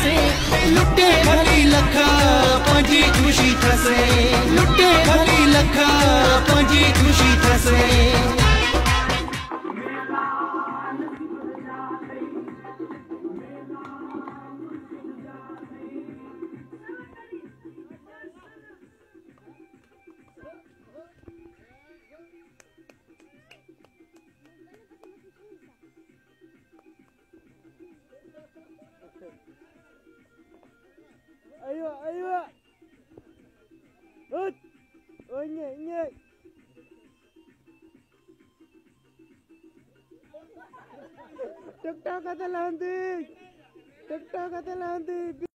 थसे लुटे भली लखा पंजी खुशी थसे लुटे भली लखा पंजी खुशी थसे Ayo, ayo. Ut. Oh, nyek. Tuk-tuk kata lantik.